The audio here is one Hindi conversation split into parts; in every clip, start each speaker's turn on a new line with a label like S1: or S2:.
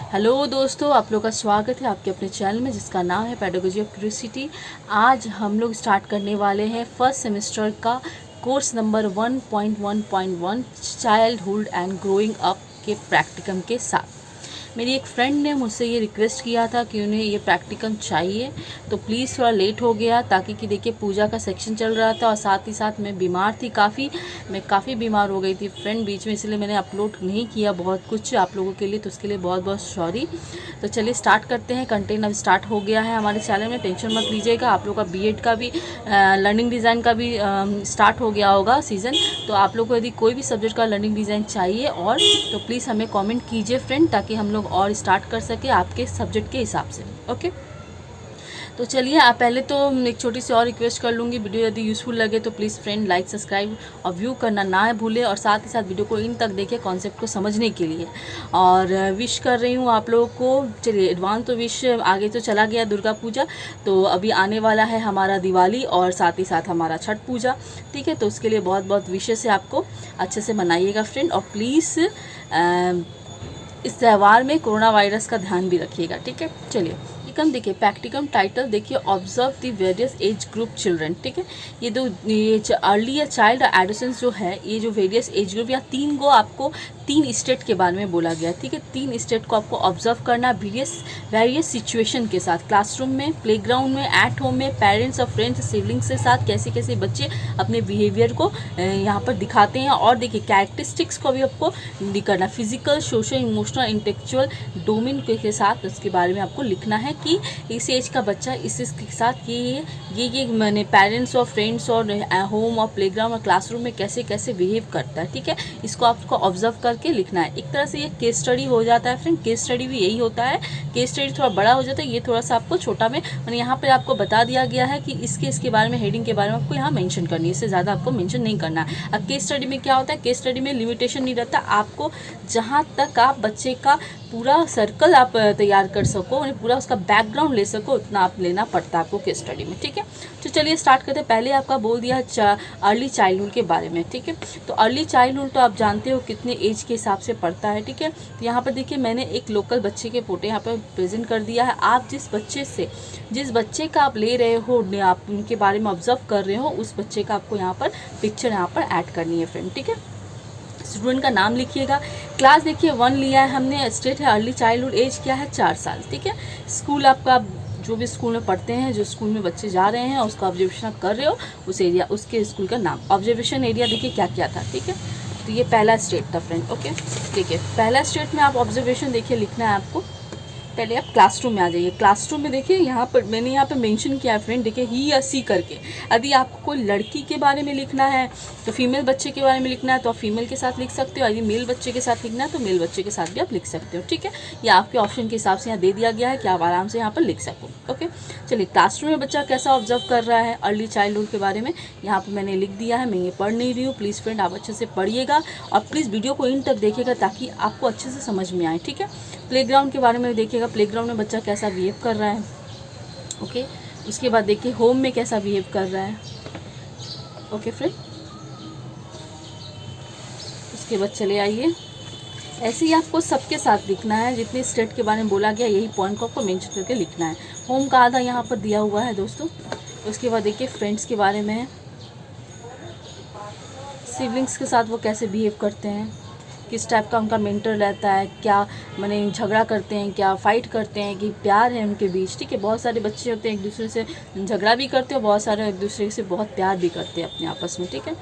S1: हेलो दोस्तों, आप लोग का स्वागत है आपके अपने चैनल में जिसका नाम है पेडागोजी ऑफ क्यूरियोसिटी। आज हम लोग स्टार्ट करने वाले हैं फर्स्ट सेमेस्टर का course number 1.1.1 childhood and growing up के प्रैक्टिकम के साथ। मेरी एक फ्रेंड ने मुझसे ये रिक्वेस्ट किया था कि उन्हें ये प्रैक्टिकम चाहिए, तो प्लीज़ थोड़ा लेट हो गया ताकि कि देखिए पूजा का सेक्शन चल रहा था और साथ ही साथ मैं बीमार थी, मैं काफ़ी बीमार हो गई थी फ्रेंड बीच में, इसलिए मैंने अपलोड नहीं किया बहुत कुछ आप लोगों के लिए, तो उसके लिए बहुत बहुत सॉरी। तो चलिए स्टार्ट करते हैं। कंटेंट अब स्टार्ट हो गया है हमारे चैनल में, टेंशन मत लीजिएगा। आप लोग का बीएड का भी लर्निंग डिज़ाइन का भी स्टार्ट हो गया होगा सीज़न, तो आप लोग को यदि कोई भी सब्जेक्ट का लर्निंग डिज़ाइन चाहिए और तो प्लीज़ हमें कमेंट कीजिए फ्रेंड, ताकि हम लोग और स्टार्ट कर सके आपके सब्जेक्ट के हिसाब से। ओके, तो चलिए आप पहले तो एक छोटी सी और रिक्वेस्ट कर लूँगी, वीडियो यदि यूज़फुल लगे तो प्लीज़ फ्रेंड लाइक सब्सक्राइब और व्यू करना ना भूलें, और साथ ही साथ वीडियो को इन तक देखें कॉन्सेप्ट को समझने के लिए। और विश कर रही हूँ आप लोगों को। चलिए एडवांस तो विश आगे तो चला गया दुर्गा पूजा, तो अभी आने वाला है हमारा दिवाली और साथ ही साथ हमारा छठ पूजा, ठीक है। तो उसके लिए बहुत बहुत विशेष है, आपको अच्छे से मनाइएगा फ्रेंड, और प्लीज़ इस त्यौहार में कोरोना वायरस का ध्यान भी रखिएगा, ठीक है। चलिए देखिए प्रैक्टिकम टाइटल देखिए, observe the various age group children, ठीक है। ये अर्ली या चाइल्ड एडोसेंस जो है, ये जो वेरियस एज ग्रुप या तीन स्टेट के बारे में बोला गया, ठीक है। 3 स्टेट को आपको ऑब्जर्व करना वेरियस सिचुएशन के साथ, क्लासरूम में, प्लेग्राउंड में, एट होम में, पेरेंट्स और फ्रेंड्स सिबलिंग्स के साथ कैसे कैसे बच्चे अपने बिहेवियर को यहाँ पर दिखाते हैं। और देखिए कैरेक्टरिस्टिक्स को भी आपको करना, physical, social, emotional, intellectual domain के साथ उसके बारे में आपको लिखना है कि इस एज का बच्चा इसके साथ ये मैंने पेरेंट्स और फ्रेंड्स और होम और प्लेग्राउंड और क्लासरूम में कैसे कैसे बिहेव करता है, ठीक है। इसको आपको ऑब्जर्व करके लिखना है। एक तरह से ये केस स्टडी हो जाता है फ्रेंड, केस स्टडी भी यही होता है। केस स्टडी थोड़ा बड़ा हो जाता है, ये थोड़ा सा आपको छोटा में मैंने यहाँ पर आपको बता दिया गया है कि इसके बारे में, हेडिंग के बारे में आपको यहाँ मेंशन करनी है, इससे ज़्यादा आपको मेंशन नहीं करना है। अब केस स्टडी में क्या होता है, केस स्टडी में लिमिटेशन नहीं रहता, आपको जहाँ तक आप बच्चे का पूरा सर्कल आप तैयार कर सको, पूरा उसका बैकग्राउंड ले सको, उतना आप लेना पड़ता है आपको केस स्टडी में, ठीक है। तो चलिए स्टार्ट करते हैं। पहले आपका बोल दिया अर्ली चाइल्डहुड के बारे में, ठीक है। तो अर्ली चाइल्डहुड तो आप जानते हो कितने एज के हिसाब से पड़ता है, ठीक है। तो यहाँ पर देखिए मैंने एक लोकल बच्चे के फोटो यहाँ पर प्रेजेंट कर दिया है। आप जिस बच्चे का आप ले रहे हो, आप उनके बारे में ऑब्जर्व कर रहे हो, उस बच्चे का आपको यहाँ पर पिक्चर यहाँ पर ऐड करनी है फ्रेंड, ठीक है। स्टूडेंट का नाम लिखिएगा। क्लास देखिए 1 लिया है हमने, स्टेट है अर्ली चाइल्डहुड, एज क्या है 4 साल, ठीक है। स्कूल आपका जो भी स्कूल में पढ़ते हैं, जो स्कूल में बच्चे जा रहे हैं उसका ऑब्जर्वेशन आप कर रहे हो, उस एरिया उसके स्कूल का नाम। ऑब्जर्वेशन एरिया देखिए क्या क्या था, ठीक है। तो ये पहला स्टेट था फ्रेंड, ओके, ठीक है। पहला स्टेट में आप ऑब्जर्वेशन देखिए लिखना है आपको। पहले आप क्लासरूम में आ जाइए। क्लासरूम में देखिए यहाँ पर मैंने यहाँ पर मेंशन किया है फ्रेंड, देखिए ही या सी करके। यदि आपको कोई लड़की के बारे में लिखना है तो फीमेल बच्चे के बारे में लिखना है तो आप फीमेल के साथ लिख सकते हो, यदि मेल बच्चे के साथ लिखना है तो मेल बच्चे के साथ भी आप लिख सकते हो, ठीक है। ये आपके ऑप्शन के हिसाब से यहाँ दे दिया गया है कि आप आराम से यहाँ पर लिख सको, ओके। चलिए क्लासरूम में बच्चा कैसा ऑब्जर्व कर रहा है अर्ली चाइल्डहुड के बारे में यहाँ पर मैंने लिख दिया है। मैं ये पढ़ नहीं रही हूँ, प्लीज़ फ्रेंड आप अच्छे से पढ़िएगा और प्लीज़ वीडियो को इन तक देखिएगा ताकि आपको अच्छे से समझ में आए, ठीक है। प्लेग्राउंड के बारे में देखिएगा, प्लेग्राउंड में बच्चा कैसा बिहेव कर रहा है, ओके। उसके बाद देखिए होम में कैसा बिहेव कर रहा है, ओके फ्रेंड। उसके बाद चले आइए, ऐसे ही आपको सबके साथ लिखना है, जितने स्टेट के बारे में बोला गया यही पॉइंट को आपको मेंशन करके लिखना है। होम का आधा यहाँ पर दिया हुआ है दोस्तों। उसके बाद देखिए फ्रेंड्स के बारे में, सिबलिंग्स के साथ वो कैसे बिहेव करते हैं, किस टाइप का उनका मेंटर रहता है, क्या माने झगड़ा करते हैं, क्या फाइट करते हैं, कि प्यार है उनके बीच, ठीक है। बहुत सारे बच्चे होते हैं एक दूसरे से झगड़ा भी करते हैं, बहुत सारे एक दूसरे से बहुत प्यार भी करते हैं अपने आपस में, ठीक है।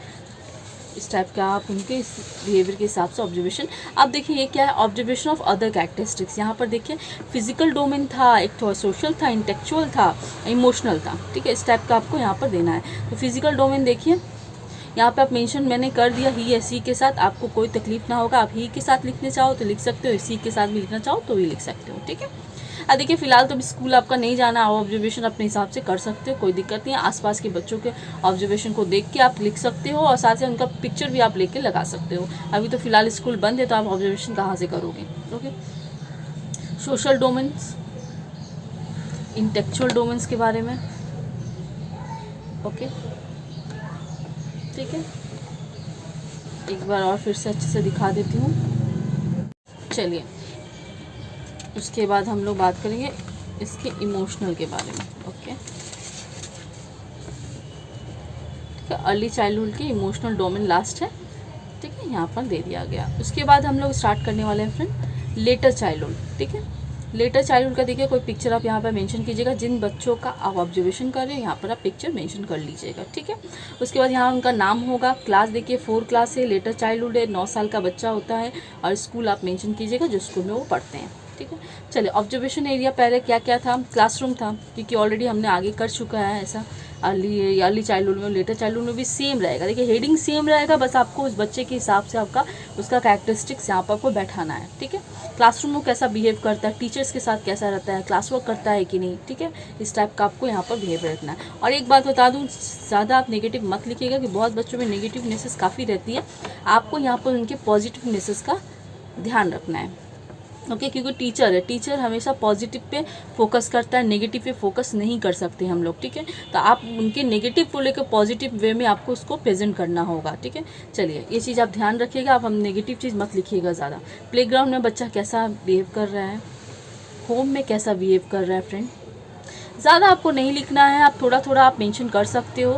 S1: इस टाइप का आप उनके बिहेवियर के हिसाब से ऑब्जर्वेशन। अब देखिए ये क्या है, ऑब्जर्वेशन ऑफ अदर कैरेक्टरिस्टिक्स। यहाँ पर देखिए फिजिकल डोमेन था, एक तो सोशल था, इंटेलेक्चुअल था, इमोशनल था, ठीक है। इस टाइप का आपको यहाँ पर देना है। तो फिजिकल डोमेन देखिए यहाँ पे आप मेंशन मैंने कर दिया ही या सी के साथ, आपको कोई तकलीफ ना होगा। आप ही के साथ लिखने चाहो तो लिख सकते हो, सी के साथ भी लिखना चाहो तो भी लिख सकते हो, ठीक है। अब देखिए फिलहाल तो स्कूल आपका नहीं जाना, आप ऑब्जर्वेशन अपने हिसाब से कर सकते हो, कोई दिक्कत नहीं है। आसपास के बच्चों के ऑब्जर्वेशन को देख के आप लिख सकते हो और साथ ही उनका पिक्चर भी आप लेके लगा सकते हो। अभी तो फिलहाल स्कूल बंद है तो आप ऑब्जर्वेशन कहाँ से करोगे, okay. Social domains, intellectual domains के बारे में, ओके, ठीक है। एक बार और फिर से अच्छे से दिखा देती हूँ। चलिए उसके बाद हम लोग बात करेंगे इसके इमोशनल के बारे में। ओके, ठीक है, अर्ली चाइल्डहुड की इमोशनल डोमेन लास्ट है, ठीक है, यहाँ पर दे दिया गया। उसके बाद हम लोग स्टार्ट करने वाले हैं फ्रेंड लेटर चाइल्डहुड। ठीक है, लेटर चाइल्डहुड का देखिए कोई पिक्चर आप यहाँ पर मेंशन कीजिएगा, जिन बच्चों का आप ऑब्जर्वेशन कर रहे हैं यहाँ पर आप पिक्चर मेंशन कर लीजिएगा। ठीक है, उसके बाद यहाँ उनका नाम होगा, क्लास देखिए 4 क्लास है, लेटर चाइल्डहुड है, 9 साल का बच्चा होता है, और स्कूल आप मेंशन कीजिएगा जो स्कूल में वो पढ़ते हैं। ठीक है, चलिए ऑब्जर्वेशन एरिया पहले क्या क्या था, क्लासरूम था, क्योंकि ऑलरेडी हमने आगे कर चुका है ऐसा। अर्ली चाइल्डहुड में, लेटर चाइल्डहुड में भी सेम रहेगा। देखिए हेडिंग सेम रहेगा, बस आपको उस बच्चे के हिसाब से आपका उसका कैरेक्टरिस्टिक्स यहाँ पर आपको बैठाना है। ठीक है, क्लासरूम में कैसा बिहेव करता है, टीचर्स के साथ कैसा रहता है, क्लास वर्क करता है कि नहीं। ठीक है, इस टाइप का आपको यहाँ पर बिहेवियर रखना है। और एक बात बता दूँ, ज़्यादा आप नेगेटिव मत लिखिएगा कि बहुत बच्चों में नेगेटिवनेसेस काफ़ी रहती है, आपको यहाँ पर उनके पॉजिटिवनेसेस का ध्यान रखना है। ओके, क्योंकि टीचर है, टीचर हमेशा पॉजिटिव पे फोकस करता है, नेगेटिव पे फोकस नहीं कर सकते हम लोग। ठीक है, तो आप उनके नेगेटिव को लेकर पॉजिटिव वे में आपको उसको प्रेजेंट करना होगा। ठीक है, चलिए ये चीज़ आप ध्यान रखिएगा, आप हम नेगेटिव चीज़ मत लिखिएगा ज़्यादा। प्लेग्राउंड में बच्चा कैसा बिहेव कर रहा है, होम में कैसा बिहेव कर रहा है फ्रेंड, ज़्यादा आपको नहीं लिखना है, आप थोड़ा थोड़ा आप मेंशन कर सकते हो।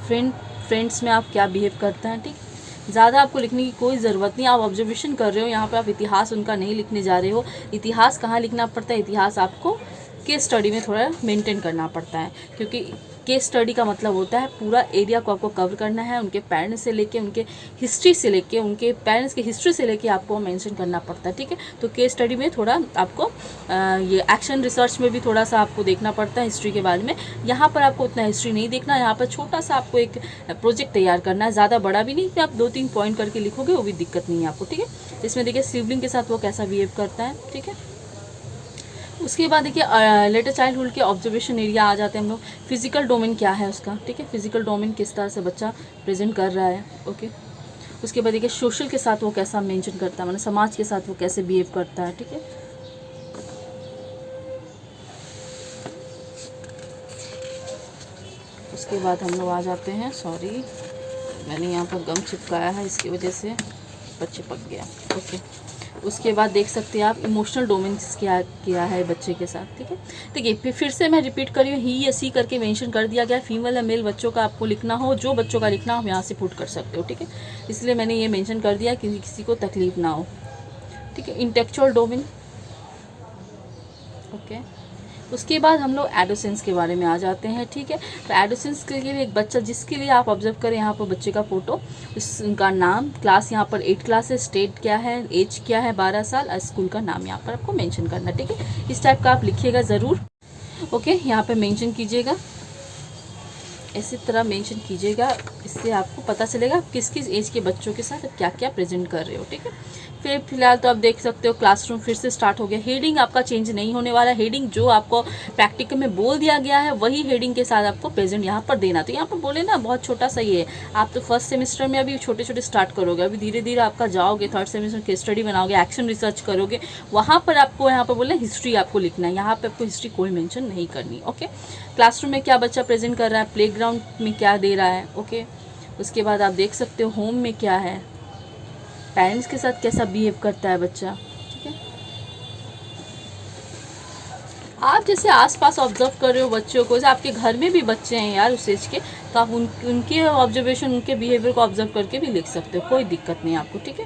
S1: फ्रेंड्स में आप क्या बिहेव करते हैं, ठीक, ज़्यादा आपको लिखने की कोई ज़रूरत नहीं। आप ऑब्जर्वेशन कर रहे हो, यहाँ पे आप इतिहास उनका नहीं लिखने जा रहे हो। इतिहास कहाँ लिखना पड़ता है, इतिहास आपको केस स्टडी में थोड़ा मेंटेन करना पड़ता है, क्योंकि केस स्टडी का मतलब होता है पूरा एरिया को आपको कवर करना है, उनके पेरेंट्स से लेके, उनके हिस्ट्री से लेके, उनके पेरेंट्स की हिस्ट्री से लेके आपको मेंशन करना पड़ता है। ठीक है, तो केस स्टडी में थोड़ा आपको ये एक्शन रिसर्च में भी थोड़ा सा आपको देखना पड़ता है हिस्ट्री के बारे में। यहाँ पर आपको उतना हिस्ट्री नहीं देखना, यहाँ पर छोटा सा आपको एक प्रोजेक्ट तैयार करना है, ज़्यादा बड़ा भी नहीं कि आप 2-3 पॉइंट करके लिखोगे वो भी दिक्कत नहीं है आपको। ठीक है, इसमें देखिए सिबलिंग के साथ वो कैसा बिहेव करता है। ठीक है, उसके बाद देखिए लेटर चाइल्डहुड के ऑब्जर्वेशन एरिया आ जाते हैं हम लोग। फिजिकल डोमेन क्या है उसका, ठीक है, फिजिकल डोमेन किस तरह से बच्चा प्रेजेंट कर रहा है। ओके, उसके बाद देखिए सोशल के साथ वो कैसा मेंशन करता है, मतलब समाज के साथ वो कैसे बिहेव करता है। ठीक है, उसके बाद हम लोग आ जाते हैं, सॉरी मैंने यहाँ पर गम चिपकाया है, इसकी वजह से बच्चे पक गया। ओके, उसके बाद देख सकते हैं आप इमोशनल डोमेन्स क्या किया है बच्चे के साथ। ठीक है, देखिए फिर से मैं रिपीट कर रही हूँ, ही या सी करके मेंशन कर दिया गया है। फीमेल या मेल बच्चों का आपको लिखना हो, जो बच्चों का लिखना हो यहाँ से पुट कर सकते हो। ठीक है, इसलिए मैंने ये मेंशन कर दिया कि किसी को तकलीफ ना हो। ठीक है, इंटेलेक्चुअल डोमेन। ओके, उसके बाद हम लोग एडोसेंस के बारे में आ जाते हैं। ठीक है, तो एडोसेंस के लिए एक बच्चा जिसके लिए आप ऑब्जर्व करें, यहाँ पर बच्चे का फोटो, उनका नाम, क्लास यहाँ पर 8 क्लास है, स्टेट क्या है, एज क्या है 12 साल, और स्कूल का नाम यहाँ पर आपको मेंशन करना है। ठीक है, इस टाइप का आप लिखिएगा ज़रूर। ओके, यहाँ पर मेंशन कीजिएगा, इसी तरह मेंशन कीजिएगा, इससे आपको पता चलेगा आप किस किस एज के बच्चों के साथ क्या क्या प्रेजेंट कर रहे हो। ठीक है, फिर फिलहाल तो आप देख सकते हो क्लासरूम फिर से स्टार्ट हो गया। हेडिंग आपका चेंज नहीं होने वाला, हेडिंग जो आपको प्रैक्टिकल में बोल दिया गया है वही हेडिंग के साथ आपको प्रेजेंट यहाँ पर देना। तो यहाँ पर बोले ना बहुत छोटा सा ये है, आप तो फर्स्ट सेमेस्टर में अभी छोटे छोटे स्टार्ट करोगे, अभी धीरे धीरे आपका जाओगे, थर्ड सेमेस्टर केस स्टडी बनाओगे, एक्शन रिसर्च करोगे, वहाँ पर आपको यहाँ पर बोले हिस्ट्री आपको लिखना है, यहाँ पर आपको हिस्ट्री कोई मेंशन नहीं करनी। ओके, क्लासरूम में क्या बच्चा प्रेजेंट कर रहा है, प्लेग्राउंड में क्या दे रहा है। ओके, उसके बाद आप देख सकते हो होम में क्या है, पेरेंट्स के साथ कैसा बिहेव करता है बच्चा। ठीक है, आप जैसे आसपास ऑब्जर्व कर रहे हो बच्चों को, जैसे आपके घर में भी बच्चे हैं यार उस एज के, तो आप उनके ऑब्जर्वेशन, उनके बिहेवियर को ऑब्जर्व करके भी लिख सकते हो, कोई दिक्कत नहीं आपको। ठीक है,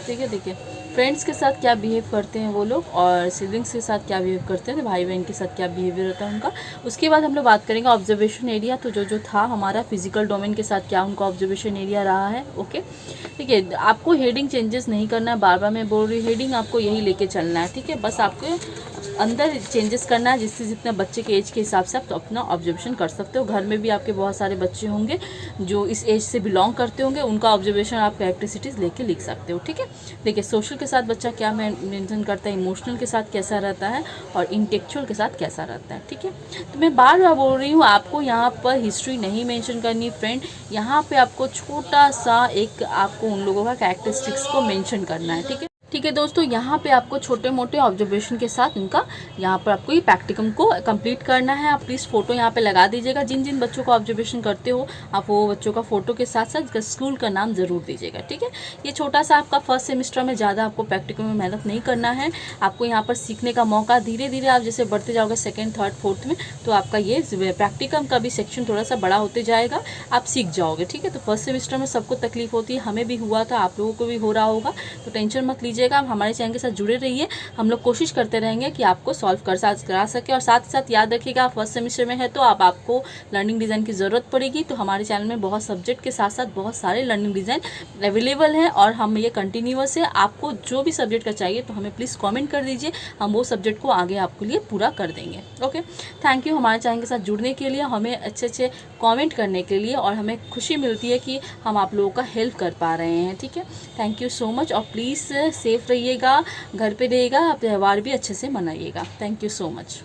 S1: ठीक है, देखिए फ्रेंड्स के साथ क्या बिहेव करते हैं वो लोग, और सिबलिंग्स के साथ क्या बिहेव करते हैं, तो भाई बहन के साथ क्या बिहेवियर होता है उनका। उसके बाद हम लोग बात करेंगे ऑब्जर्वेशन एरिया, तो जो था हमारा फिजिकल डोमेन के साथ क्या उनका ऑब्जर्वेशन एरिया रहा है। ओके, ठीक है, आपको हेडिंग चेंजेस नहीं करना है, बार बार मैं बोल रही हूँ, हेडिंग आपको यही लेके चलना है। ठीक है, बस आपको अंदर चेंजेस करना है, जिससे जितना बच्चे के एज के हिसाब से आप तो अपना ऑब्जर्वेशन कर सकते हो। घर में भी आपके बहुत सारे बच्चे होंगे जो इस एज से बिलोंग करते होंगे, उनका ऑब्जर्वेशन आप कैरेक्टरिस्टिक्स लेके लिख सकते हो। ठीक है, देखिए सोशल के साथ बच्चा क्या मेंशन करता है, इमोशनल के साथ कैसा रहता है, और इंटेलेक्चुअल के साथ कैसा रहता है। ठीक है, तो मैं बार बार बोल रही हूँ, आपको यहाँ पर हिस्ट्री नहीं मेंशन करनी फ्रेंड, यहाँ पे आपको छोटा सा एक आपको उन लोगों का कैरेक्टरिस्टिक्स को मेंशन करना है। ठीक है, ठीक है दोस्तों, यहाँ पे आपको छोटे मोटे ऑब्जर्वेशन के साथ इनका यहाँ पर आपको ये प्रैक्टिकम को कंप्लीट करना है। आप प्लीज़ फ़ोटो यहाँ पे लगा दीजिएगा। जिन जिन बच्चों को ऑब्जर्वेशन करते हो आप वो बच्चों का फ़ोटो के साथ साथ स्कूल का नाम ज़रूर दीजिएगा। ठीक है, ये छोटा सा आपका फर्स्ट सेमेस्टर में ज़्यादा आपको प्रैक्टिकम में मेहनत नहीं करना है। आपको यहाँ पर सीखने का मौका, धीरे धीरे आप जैसे बढ़ते जाओगे सेकेंड थर्ड फोर्थ में, तो आपका ये प्रैक्टिकम का भी सेक्शन थोड़ा सा बड़ा होते जाएगा, आप सीख जाओगे। ठीक है, तो फर्स्ट सेमेस्टर में सबको तकलीफ होती है, हमें भी हुआ था, आप लोगों को भी हो रहा होगा, तो टेंशन मत लीजिएगा। आप हमारे चैनल के साथ जुड़े रहिए, हम लोग कोशिश करते रहेंगे कि आपको सॉल्व करा सके। और साथ ही साथ याद रखिएगा, फर्स्ट सेमेस्टर में है तो आपको लर्निंग डिज़ाइन की ज़रूरत पड़ेगी। तो हमारे चैनल में बहुत सब्जेक्ट के साथ साथ बहुत सारे लर्निंग डिज़ाइन अवेलेबल हैं और हम ये कंटिन्यूअस है। आपको जो भी सब्जेक्ट का चाहिए तो हमें प्लीज़ कमेंट कर दीजिए, हम वो सब्जेक्ट को आगे आपके लिए पूरा कर देंगे। ओके, थैंक यू हमारे चैनल के साथ जुड़ने के लिए, हमें अच्छे अच्छे कमेंट करने के लिए, और हमें खुशी मिलती है कि हम आप लोगों का हेल्प कर पा रहे हैं। ठीक है, थैंक यू सो मच, और प्लीज़ सेफ़ रहिएगा, घर पे रहिएगा, त्यौहार भी अच्छे से मनाइएगा। Thank you so much.